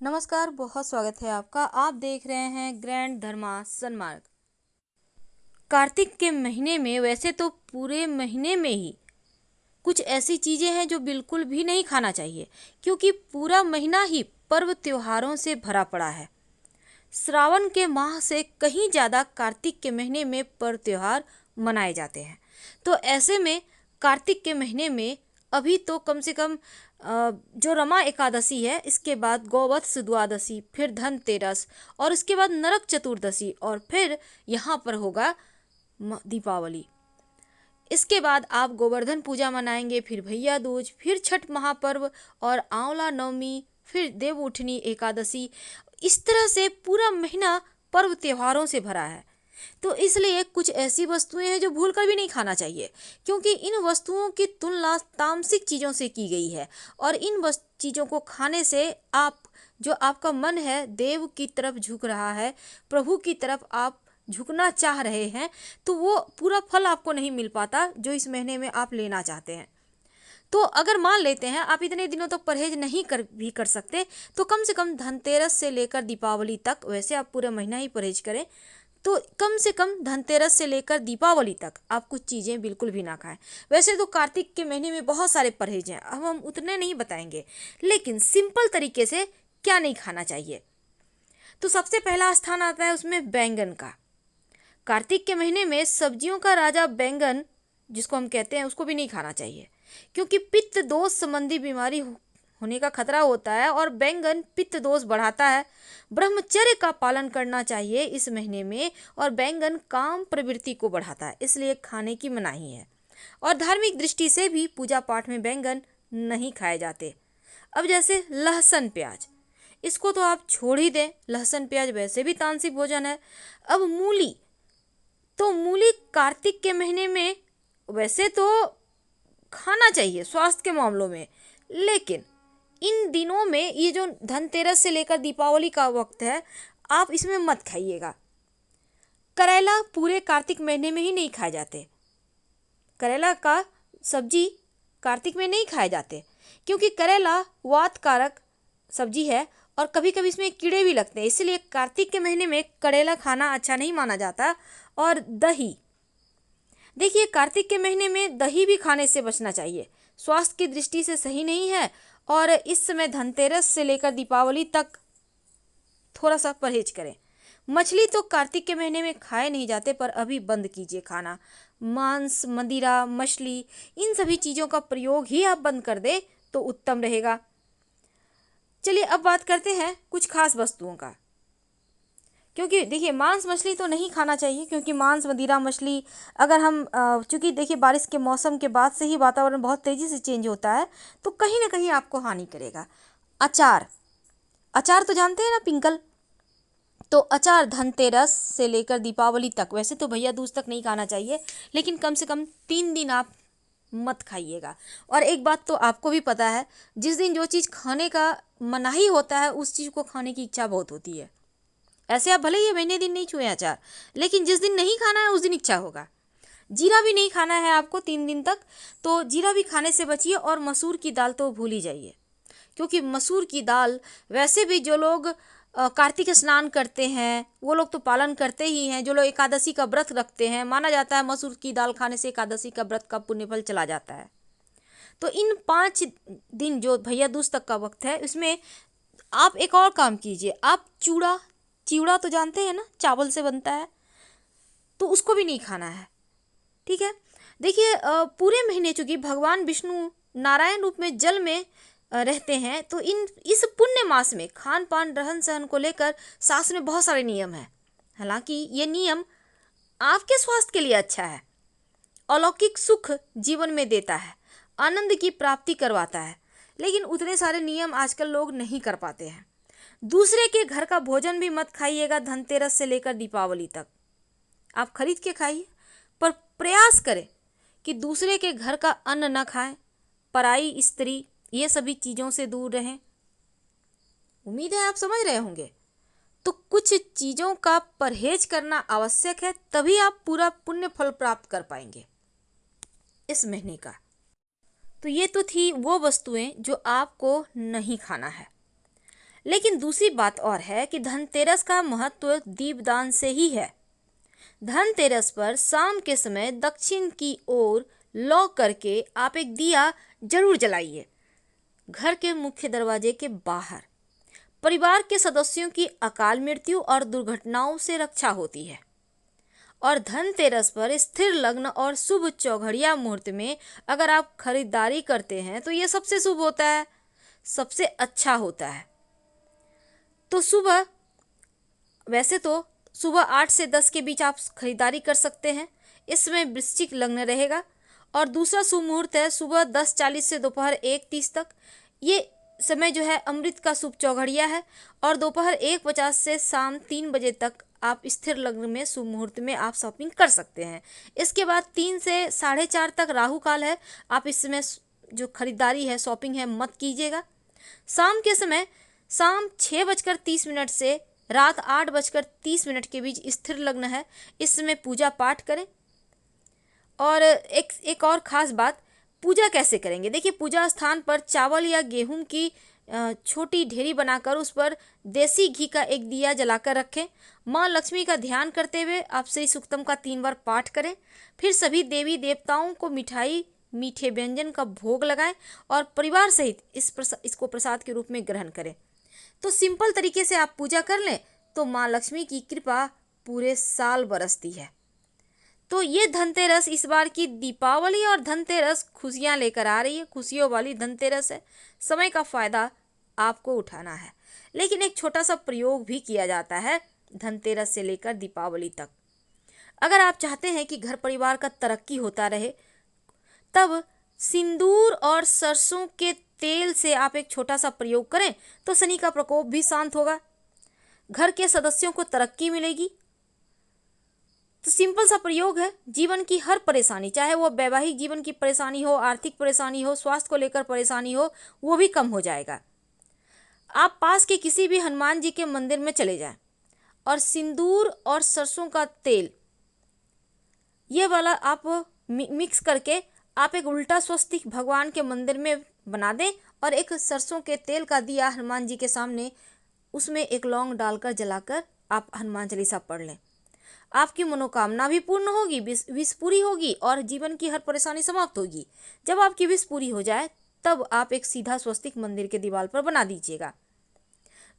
नमस्कार, बहुत स्वागत है आपका। आप देख रहे हैं ग्रैंड धर्मा सन्मार्ग। कार्तिक के महीने में वैसे तो पूरे महीने में ही कुछ ऐसी चीज़ें हैं जो बिल्कुल भी नहीं खाना चाहिए, क्योंकि पूरा महीना ही पर्व त्योहारों से भरा पड़ा है। श्रावण के माह से कहीं ज़्यादा कार्तिक के महीने में पर्व त्योहार मनाए जाते हैं। तो ऐसे में कार्तिक के महीने में अभी तो कम से कम जो रमा एकादशी है, इसके बाद गौवत्स द्वादशी, फिर धनतेरस और उसके बाद नरक चतुर्दशी और फिर यहाँ पर होगा दीपावली। इसके बाद आप गोवर्धन पूजा मनाएंगे, फिर भैया दूज, फिर छठ महापर्व और आंवला नवमी, फिर देव उठनी एकादशी। इस तरह से पूरा महीना पर्व त्योहारों से भरा है। तो इसलिए कुछ ऐसी वस्तुएं हैं जो भूल कर भी नहीं खाना चाहिए, क्योंकि इन वस्तुओं की तुलना तामसिक चीज़ों से की गई है और इन चीज़ों को खाने से जो आपका मन है देव की तरफ झुक रहा है, प्रभु की तरफ आप झुकना चाह रहे हैं, तो वो पूरा फल आपको नहीं मिल पाता जो इस महीने में आप लेना चाहते हैं। तो अगर मान लेते हैं आप इतने दिनों तक परहेज नहीं कर सकते, तो कम से कम धनतेरस से लेकर दीपावली तक, वैसे आप पूरा महीना ही परहेज करें, तो कम से कम धनतेरस से लेकर दीपावली तक आप कुछ चीज़ें बिल्कुल भी ना खाएं। वैसे तो कार्तिक के महीने में बहुत सारे परहेज हैं, अब हम उतने नहीं बताएंगे, लेकिन सिंपल तरीके से क्या नहीं खाना चाहिए। तो सबसे पहला स्थान आता है उसमें बैंगन का। कार्तिक के महीने में सब्जियों का राजा बैंगन, जिसको हम कहते हैं, उसको भी नहीं खाना चाहिए, क्योंकि पित्त दोष संबंधी बीमारी होने का खतरा होता है और बैंगन पित्त दोष बढ़ाता है। ब्रह्मचर्य का पालन करना चाहिए इस महीने में, और बैंगन काम प्रवृत्ति को बढ़ाता है, इसलिए खाने की मनाही है। और धार्मिक दृष्टि से भी पूजा पाठ में बैंगन नहीं खाए जाते। अब जैसे लहसुन प्याज, इसको तो आप छोड़ ही दें, लहसुन प्याज वैसे भी तामसिक भोजन है। अब मूली, तो मूली कार्तिक के महीने में वैसे तो खाना चाहिए स्वास्थ्य के मामलों में, लेकिन इन दिनों में ये जो धनतेरस से लेकर दीपावली का वक्त है, आप इसमें मत खाइएगा। करेला पूरे कार्तिक महीने में ही नहीं खाए जाते। करेला का सब्जी कार्तिक में नहीं खाए जाते, क्योंकि करेला वात कारक सब्जी है और कभी कभी इसमें कीड़े भी लगते हैं, इसलिए कार्तिक के महीने में करेला खाना अच्छा नहीं माना जाता। और दही, देखिए कार्तिक के महीने में दही भी खाने से बचना चाहिए, स्वास्थ्य की दृष्टि से सही नहीं है। और इस समय धनतेरस से लेकर दीपावली तक थोड़ा सा परहेज करें। मछली तो कार्तिक के महीने में खाए नहीं जाते, पर अभी बंद कीजिए खाना। मांस, मदिरा, मछली, इन सभी चीज़ों का प्रयोग ही आप बंद कर दें तो उत्तम रहेगा। चलिए अब बात करते हैं कुछ खास वस्तुओं का, क्योंकि देखिए मांस मछली तो नहीं खाना चाहिए, क्योंकि मांस, मदिरा, मछली अगर हम चूँकि देखिए बारिश के मौसम के बाद से ही वातावरण बहुत तेज़ी से चेंज होता है, तो कहीं ना कहीं आपको हानि करेगा। अचार, अचार तो जानते हैं ना, पिंकल, तो अचार धनतेरस से लेकर दीपावली तक, वैसे तो भैया दूज तक नहीं खाना चाहिए, लेकिन कम से कम 3 दिन आप मत खाइएगा। और एक बात तो आपको भी पता है, जिस दिन जो चीज़ खाने का मनाही होता है उस चीज़ को खाने की इच्छा बहुत होती है। ऐसे आप भले ही महीने दिन नहीं छुए अचार, लेकिन जिस दिन नहीं खाना है उस दिन इच्छा होगा। जीरा भी नहीं खाना है आपको 3 दिन तक, तो जीरा भी खाने से बचिए। और मसूर की दाल तो भूल ही जाइए, क्योंकि मसूर की दाल वैसे भी जो लोग कार्तिक स्नान करते हैं वो लोग तो पालन करते ही हैं। जो लोग एकादशी का व्रत रखते हैं, माना जाता है मसूर की दाल खाने से एकादशी का व्रत का पुण्यफल चला जाता है। तो इन 5 दिन जो भैया दूज तक का वक्त है, इसमें आप एक और काम कीजिए। आप चिवड़ा तो जानते हैं ना, चावल से बनता है, तो उसको भी नहीं खाना है, ठीक है। देखिए पूरे महीने चूंकि भगवान विष्णु नारायण रूप में जल में रहते हैं, तो इस पुण्य मास में खान पान, रहन सहन को लेकर शास्त्र में बहुत सारे नियम हैं। हालांकि ये नियम आपके स्वास्थ्य के लिए अच्छा है, अलौकिक सुख जीवन में देता है, आनंद की प्राप्ति करवाता है, लेकिन उतने सारे नियम आजकल लोग नहीं कर पाते हैं। दूसरे के घर का भोजन भी मत खाइएगा धनतेरस से लेकर दीपावली तक। आप खरीद के खाइए, पर प्रयास करें कि दूसरे के घर का अन्न न खाएं, पराई स्त्री, ये सभी चीज़ों से दूर रहें। उम्मीद है आप समझ रहे होंगे। तो कुछ चीज़ों का परहेज करना आवश्यक है, तभी आप पूरा पुण्य फल प्राप्त कर पाएंगे इस महीने का। तो ये तो थी वो वस्तुएं जो आपको नहीं खाना है, लेकिन दूसरी बात और है कि धनतेरस का महत्व दीपदान से ही है। धनतेरस पर शाम के समय दक्षिण की ओर लौ करके आप एक दिया जरूर जलाइए घर के मुख्य दरवाजे के बाहर। परिवार के सदस्यों की अकाल मृत्यु और दुर्घटनाओं से रक्षा होती है। और धनतेरस पर स्थिर लग्न और शुभ चौघड़िया मुहूर्त में अगर आप खरीदारी करते हैं तो ये सबसे शुभ होता है, सबसे अच्छा होता है। तो वैसे तो सुबह 8 से 10 के बीच आप खरीदारी कर सकते हैं, इसमें वृश्चिक लग्न रहेगा। और दूसरा शुभ मुहूर्त है सुबह 10:40 से दोपहर 1:30 तक। ये समय जो है अमृत का शुभ चौघड़िया है। और दोपहर 1:50 से शाम 3 बजे तक आप स्थिर लग्न में शुभ मुहूर्त में आप शॉपिंग कर सकते हैं। इसके बाद 3 से 4:30 तक राहु काल है। आप इसमें जो खरीदारी है, शॉपिंग है, मत कीजिएगा। शाम के समय शाम 6:30 से रात 8:30 के बीच स्थिर लग्न है। इस समय पूजा पाठ करें। और एक और ख़ास बात, पूजा कैसे करेंगे। देखिए, पूजा स्थान पर चावल या गेहूं की छोटी ढेरी बनाकर उस पर देसी घी का एक दिया जलाकर रखें। माँ लक्ष्मी का ध्यान करते हुए आप श्री सूक्तम का 3 बार पाठ करें। फिर सभी देवी देवताओं को मिठाई, मीठे व्यंजन का भोग लगाएं और परिवार सहित इसको प्रसाद के रूप में ग्रहण करें। तो सिंपल तरीके से आप पूजा कर लें तो माँ लक्ष्मी की कृपा पूरे साल बरसती है। तो ये धनतेरस, इस बार की दीपावली और धनतेरस खुशियाँ लेकर आ रही है। खुशियों वाली धनतेरस है। समय का फ़ायदा आपको उठाना है। लेकिन एक छोटा सा प्रयोग भी किया जाता है धनतेरस से लेकर दीपावली तक। अगर आप चाहते हैं कि घर परिवार का तरक्की होता रहे, तब सिंदूर और सरसों के तेल से आप एक छोटा सा प्रयोग करें तो शनि का प्रकोप भी शांत होगा, घर के सदस्यों को तरक्की मिलेगी। तो सिंपल सा प्रयोग है। जीवन की हर परेशानी, चाहे वो वैवाहिक जीवन की परेशानी हो, आर्थिक परेशानी हो, स्वास्थ्य को लेकर परेशानी हो, वो भी कम हो जाएगा। आप पास के किसी भी हनुमान जी के मंदिर में चले जाएं और सिंदूर और सरसों का तेल ये वाला आप मिक्स करके आप एक उल्टा स्वस्तिक भगवान के मंदिर में बना दें और एक सरसों के तेल का दिया हनुमान जी के सामने, उसमें एक लौंग डालकर जलाकर आप हनुमान चालीसा पढ़ लें। आपकी मनोकामना भी पूर्ण होगी, विश पूरी होगी और जीवन की हर परेशानी समाप्त होगी। जब आपकी विश पूरी हो जाए तब आप एक सीधा स्वस्तिक मंदिर के दीवार पर बना दीजिएगा।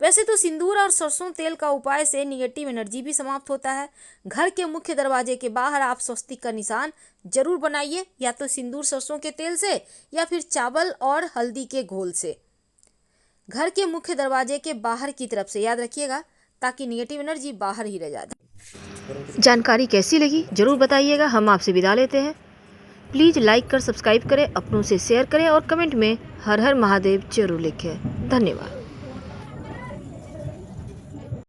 वैसे तो सिंदूर और सरसों तेल का उपाय से निगेटिव एनर्जी भी समाप्त होता है। घर के मुख्य दरवाजे के बाहर आप स्वस्तिक का निशान जरूर बनाइए, या तो सिंदूर सरसों के तेल से या फिर चावल और हल्दी के घोल से। घर के मुख्य दरवाजे के बाहर की तरफ से, याद रखिएगा, ताकि निगेटिव एनर्जी बाहर ही रह जाए। जानकारी कैसी लगी जरूर बताइएगा। हम आपसे विदा लेते हैं। प्लीज़ लाइक कर सब्सक्राइब करें, अपनों से शेयर करें और कमेंट में हर हर महादेव जरूर लिखें। धन्यवाद।